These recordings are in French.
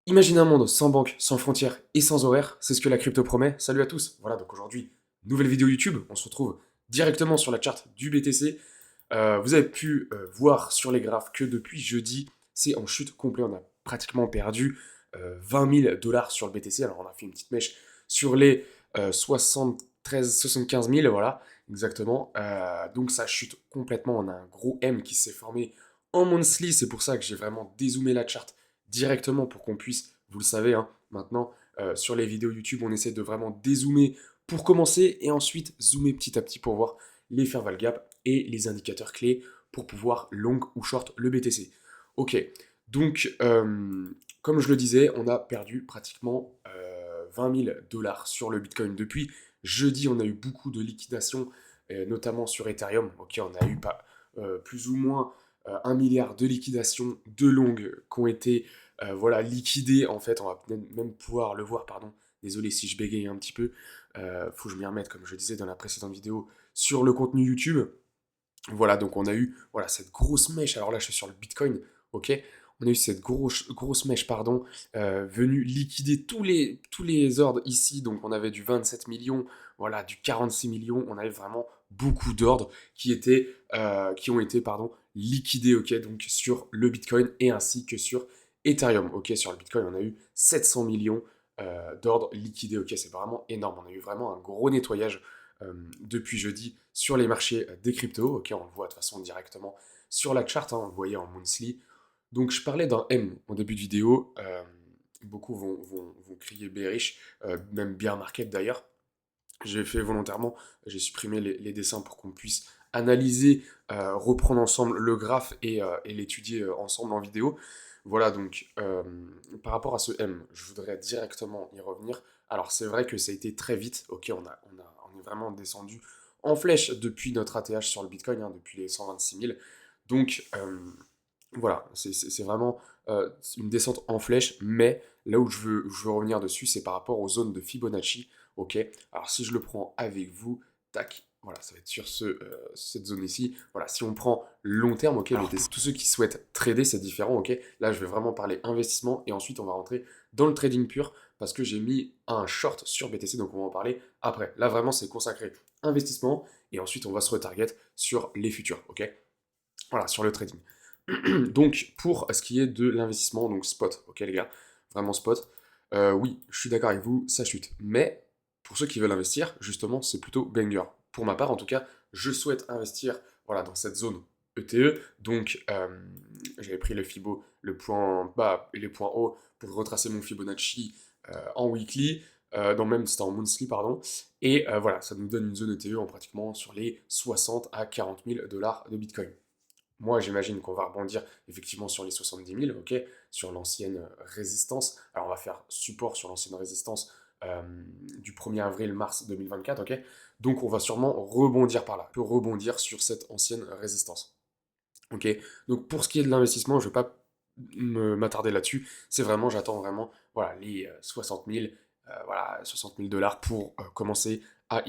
Imaginez un monde sans banque, sans frontières et sans horaires, c'est ce que la crypto promet. Salut à tous. Voilà, donc aujourd'hui, nouvelle vidéo YouTube. On se retrouve directement sur la charte du BTC. Vous avez pu voir sur les graphes que depuis jeudi, c'est en chute complète. On a pratiquement perdu 20 000 dollars sur le BTC. Alors, on a fait une petite mèche sur les 73, 75 000, voilà, exactement. Donc, ça chute complètement. On a un gros M qui s'est formé en monthly. C'est pour ça que j'ai vraiment dézoomé la charte directement pour qu'on puisse, vous le savez, hein, maintenant, sur les vidéos YouTube, on essaie de vraiment dézoomer pour commencer et ensuite zoomer petit à petit pour voir les fair value gap et les indicateurs clés pour pouvoir long ou short le BTC. Ok, donc comme je le disais, on a perdu pratiquement 20 000 dollars sur le Bitcoin depuis jeudi. On a eu beaucoup de liquidations, notamment sur Ethereum. Ok, on a eu pas, plus ou moins 1 milliard de liquidations de longues qui ont été voilà, liquidées. En fait, on va même pouvoir le voir, pardon. Désolé si je bégaye un petit peu. Faut que je m'y remette, comme je disais dans la précédente vidéo, sur le contenu YouTube. Voilà, donc on a eu voilà, cette grosse mèche. Alors là, je suis sur le Bitcoin, ok. On a eu cette grosse mèche, pardon, venue liquider tous les ordres ici. Donc on avait du 27 millions, voilà, du 46 millions. On avait vraiment beaucoup d'ordres qui ont été, pardon, liquidés, ok, donc sur le Bitcoin et ainsi que sur Ethereum, ok. Sur le Bitcoin, on a eu 700 millions d'ordres liquidés, ok. C'est vraiment énorme. On a eu vraiment un gros nettoyage depuis jeudi sur les marchés des cryptos. Ok, on le voit de toute façon directement sur la chart, hein, on le voyait en monthly. Donc je parlais d'un M en début de vidéo. Beaucoup vont crier bearish, même bear market d'ailleurs. J'ai fait volontairement, j'ai supprimé les dessins pour qu'on puisse analyser, reprendre ensemble le graphe et l'étudier ensemble en vidéo. Voilà, donc par rapport à ce M, je voudrais directement y revenir. Alors c'est vrai que ça a été très vite, ok, on est vraiment descendu en flèche depuis notre ATH sur le Bitcoin, hein, depuis les 126 000. Donc voilà, c'est vraiment une descente en flèche, mais là où je veux revenir dessus, c'est par rapport aux zones de Fibonacci. Ok, alors si je le prends avec vous, tac, voilà, ça va être sur cette zone ici. Voilà, si on prend long terme, ok, alors pour tous ceux qui souhaitent trader, c'est différent, ok. Là, je vais vraiment parler investissement et ensuite on va rentrer dans le trading pur parce que j'ai mis un short sur BTC, donc on va en parler après. Là, vraiment, c'est consacré investissement et ensuite on va se retarget sur les futurs, ok. Voilà, sur le trading. Donc, pour ce qui est de l'investissement, donc spot, ok les gars, vraiment spot, oui, je suis d'accord avec vous, ça chute. Mais pour ceux qui veulent investir, justement, c'est plutôt banger. Pour ma part, en tout cas, je souhaite investir voilà, dans cette zone ETE. Donc, j'avais pris le Fibo, le point bas et les points hauts pour retracer mon Fibonacci en weekly, même c'était en monthly, pardon. Et voilà, ça nous donne une zone ETE en pratiquement sur les 60 à 40 000 dollars de Bitcoin. Moi, j'imagine qu'on va rebondir effectivement sur les 70 000, ok, sur l'ancienne résistance. Alors, on va faire support sur l'ancienne résistance du 1er avril-mars 2024, ok. Donc, on va sûrement rebondir par là, peut rebondir sur cette ancienne résistance, ok. Donc, pour ce qui est de l'investissement, je ne vais pas m'attarder là-dessus. C'est vraiment, j'attends vraiment, voilà, les 60 000, voilà, 60 000 dollars pour commencer à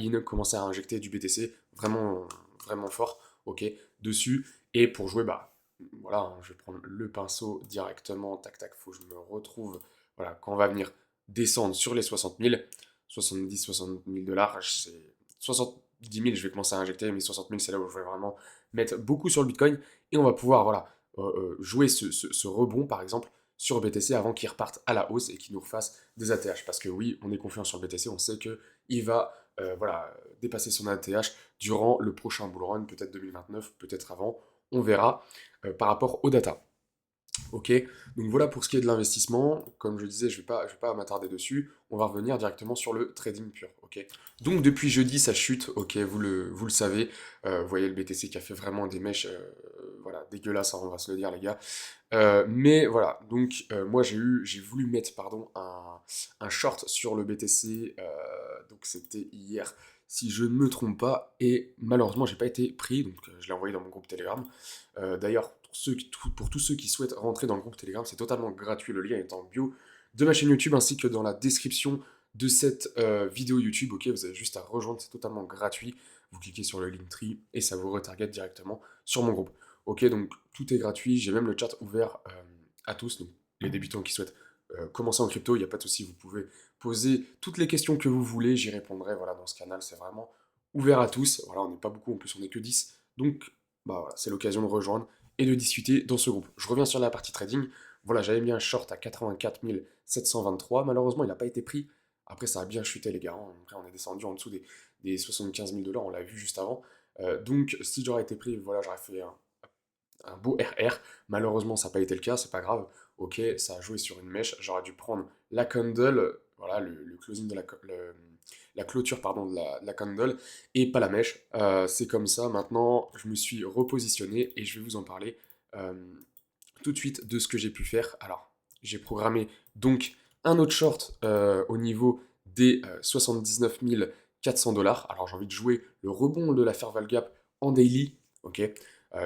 injecter du BTC vraiment, vraiment fort, ok, dessus. Et pour jouer, bah, voilà, hein, je vais prendre le pinceau directement, tac, tac, faut que je me retrouve, voilà, quand on va venir descendre sur les 60 000, 70, 60 000 dollars, c'est 70 000, je vais commencer à injecter, mais 60 000, c'est là où je vais vraiment mettre beaucoup sur le Bitcoin, et on va pouvoir, voilà, jouer ce rebond, par exemple, sur BTC avant qu'il reparte à la hausse et qu'il nous refasse des ATH. Parce que oui, on est confiant sur le BTC, on sait qu'il va voilà, dépasser son ATH durant le prochain bull run, peut-être 2029, peut-être avant, on verra par rapport aux data. Ok, donc voilà pour ce qui est de l'investissement. Comme je disais, je vais pas m'attarder dessus. On va revenir directement sur le trading pur. Ok, donc depuis jeudi, ça chute. Ok, vous le savez. Vous voyez le BTC qui a fait vraiment des mèches, voilà, dégueulasses, hein, on va se le dire, les gars. Mais voilà, donc moi j'ai voulu mettre pardon, un short sur le BTC, donc c'était hier, si je ne me trompe pas, et malheureusement j'ai pas été pris, donc je l'ai envoyé dans mon groupe Telegram. D'ailleurs, pour tous ceux qui souhaitent rentrer dans le groupe Telegram, c'est totalement gratuit, le lien est en bio de ma chaîne YouTube ainsi que dans la description de cette vidéo YouTube. Ok, vous avez juste à rejoindre, c'est totalement gratuit. Vous cliquez sur le Linktree et ça vous retarget directement sur mon groupe. Ok, donc tout est gratuit. J'ai même le chat ouvert à tous, donc les débutants qui souhaitent commencer en crypto, il n'y a pas de souci, vous pouvez poser toutes les questions que vous voulez, j'y répondrai, voilà, dans ce canal, c'est vraiment ouvert à tous, voilà, on n'est pas beaucoup, en plus on n'est que 10, donc bah, voilà, c'est l'occasion de rejoindre et de discuter dans ce groupe. Je reviens sur la partie trading, voilà, j'avais mis un short à 84 723, malheureusement il n'a pas été pris, après ça a bien chuté les gars, hein. Après on est descendu en dessous des 75 000 $, on l'a vu juste avant, donc si j'aurais été pris, voilà, j'aurais fait un beau RR. Malheureusement, ça n'a pas été le cas, c'est pas grave. Ok, ça a joué sur une mèche. J'aurais dû prendre la candle, voilà, le closing de la clôture pardon, de la candle, et pas la mèche. C'est comme ça. Maintenant, je me suis repositionné et je vais vous en parler euh, tout de suite de ce que j'ai pu faire. Alors, j'ai programmé donc un autre short au niveau des 79 400 $. Alors, j'ai envie de jouer le rebond de la Fair Value Gap en daily. Ok.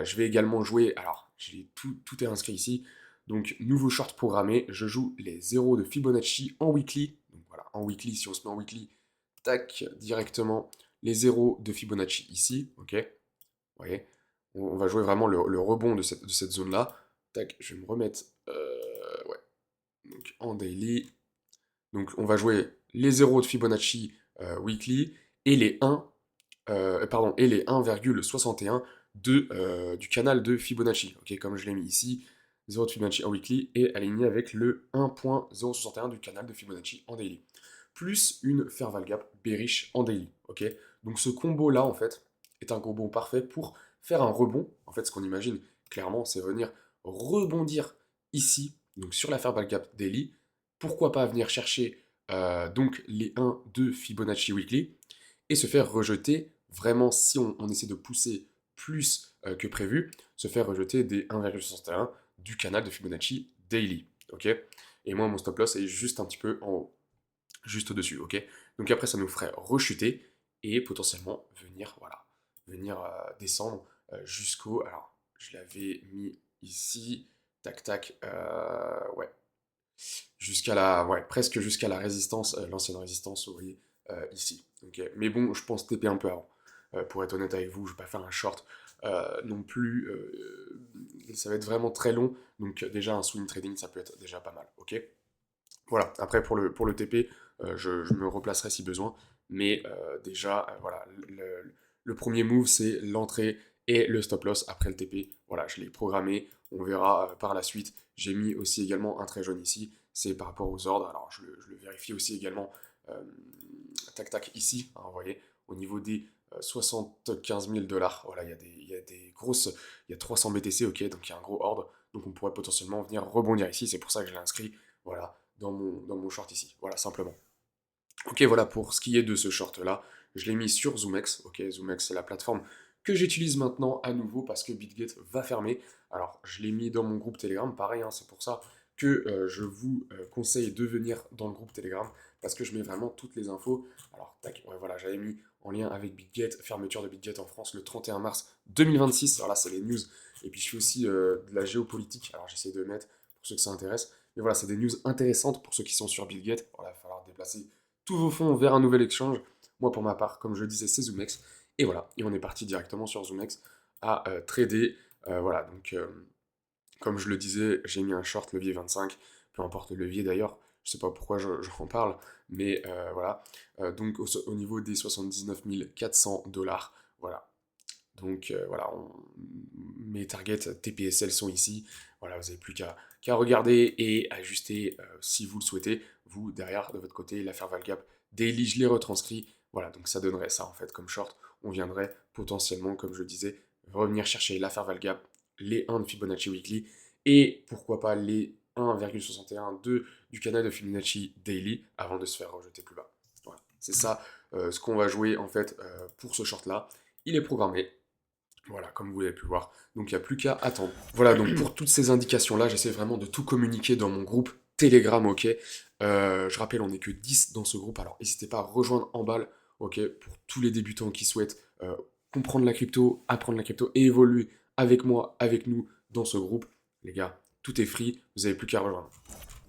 Je vais également jouer, alors tout est inscrit ici, donc nouveau short programmé, je joue les zéros de Fibonacci en weekly, donc voilà, en weekly, si on se met en weekly, tac, directement les zéros de Fibonacci ici, ok, vous voyez, on va jouer vraiment le rebond de cette zone-là, tac, je vais me remettre, ouais, donc en daily, donc on va jouer les zéros de Fibonacci weekly et les 1 pardon, et les 1,61 du canal de Fibonacci. Ok, comme je l'ai mis ici, 0 de Fibonacci en weekly et aligné avec le 1,061 du canal de Fibonacci en daily. Plus une Fair Value Gap bearish en daily. Ok, donc ce combo là en fait est un combo parfait pour faire un rebond. En fait, ce qu'on imagine clairement, c'est venir rebondir ici, donc sur la Fair Value Gap daily. Pourquoi pas venir chercher donc les 1 de Fibonacci weekly et se faire rejeter, vraiment si on essaie de pousser plus que prévu, se faire rejeter des 1,61 du canal de Fibonacci daily. Ok. Et moi, mon stop loss est juste un petit peu en haut, juste au-dessus. Ok. Donc après, ça nous ferait rechuter et potentiellement venir, voilà, venir descendre jusqu'au. Alors, je l'avais mis ici, tac tac, ouais, jusqu'à la, ouais, presque jusqu'à la résistance, l'ancienne résistance, vous voyez, ici. Okay. Mais bon, je pense TP un peu avant. Pour être honnête avec vous, je ne vais pas faire un short non plus. Ça va être vraiment très long. Donc déjà, un swing trading, ça peut être déjà pas mal. Ok. Voilà. Après, pour le TP, je me replacerai si besoin. Mais déjà, voilà, le premier move, c'est l'entrée et le stop loss après le TP. Voilà, je l'ai programmé. On verra par la suite. J'ai mis aussi également un trait jaune ici. C'est par rapport aux ordres. Alors, je le vérifie aussi également. euh, tac, tac, ici. Hein, vous voyez, au niveau des 75 000 $. Voilà, il y a des grosses. Il y a 300 BTC, ok. Donc, il y a un gros ordre. Donc, on pourrait potentiellement venir rebondir ici. C'est pour ça que je l'ai inscrit. Voilà, dans mon short ici. Voilà, simplement. Ok, voilà pour ce qui est de ce short-là. Je l'ai mis sur ZoomX. Ok, ZoomX, c'est la plateforme que j'utilise maintenant à nouveau parce que BitGet va fermer. Alors, je l'ai mis dans mon groupe Telegram. Pareil, hein, c'est pour ça que je vous conseille de venir dans le groupe Telegram parce que je mets vraiment toutes les infos. Alors, tac, ouais, voilà, j'avais mis en lien avec BitGet, fermeture de BitGet en France le 31 mars 2026. Alors là, c'est les news. Et puis, je fais aussi de la géopolitique. Alors, j'essaie de mettre pour ceux que ça intéresse. Mais voilà, c'est des news intéressantes pour ceux qui sont sur BitGet. Voilà, il va falloir déplacer tous vos fonds vers un nouvel exchange. Moi, pour ma part, comme je le disais, c'est ZoomX. Et voilà, et on est parti directement sur ZoomX à trader. Voilà, donc comme je le disais, j'ai mis un short levier 25, peu importe le levier d'ailleurs, je sais pas pourquoi j'en parle, mais voilà. Donc au niveau des 79 400 $, voilà. Donc voilà, mes targets TPSL sont ici. Voilà, vous n'avez plus qu'à regarder et ajuster si vous le souhaitez. Vous, derrière, de votre côté, la Fair Value Gap Daily, je l'ai retranscrit. Voilà, donc ça donnerait ça en fait comme short. On viendrait potentiellement, comme je le disais, revenir chercher la Fair Value Gap, les 1 de Fibonacci Weekly et pourquoi pas les 1,61 du canal de Fibonacci Daily avant de se faire rejeter plus bas. Voilà, c'est ça ce qu'on va jouer en fait pour ce short là. Il est programmé. Voilà, comme vous l'avez pu voir. Donc il n'y a plus qu'à attendre. Voilà, donc pour toutes ces indications-là, j'essaie vraiment de tout communiquer dans mon groupe Telegram, ok. Je rappelle, on n'est que 10 dans ce groupe, alors n'hésitez pas à rejoindre en balle, ok, pour tous les débutants qui souhaitent comprendre la crypto, apprendre la crypto et évoluer avec moi, avec nous dans ce groupe. Les gars, tout est free, vous n'avez plus qu'à rejoindre.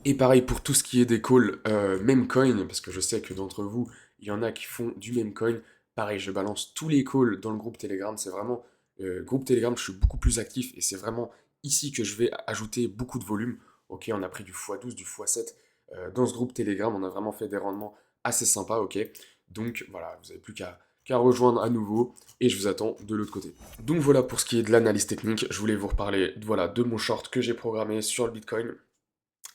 Et pareil pour tout ce qui est des calls Memecoin, parce que je sais que d'entre vous, il y en a qui font du Memecoin. Pareil, je balance tous les calls dans le groupe Telegram. C'est vraiment groupe Telegram, je suis beaucoup plus actif et c'est vraiment ici que je vais ajouter beaucoup de volume. Ok, on a pris du x12, du x7 dans ce groupe Telegram. On a vraiment fait des rendements assez sympas. Ok, donc voilà, vous n'avez plus qu'à rejoindre à nouveau et je vous attends de l'autre côté. Donc voilà pour ce qui est de l'analyse technique. Je voulais vous reparler voilà, de mon short que j'ai programmé sur le Bitcoin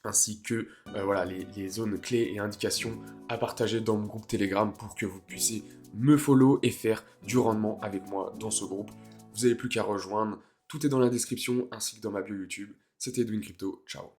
ainsi que voilà, les zones clés et indications à partager dans mon groupe Telegram pour que vous puissiez me follow et faire du rendement avec moi dans ce groupe. Vous n'avez plus qu'à rejoindre, tout est dans la description ainsi que dans ma bio YouTube. C'était Edwin Crypto, ciao.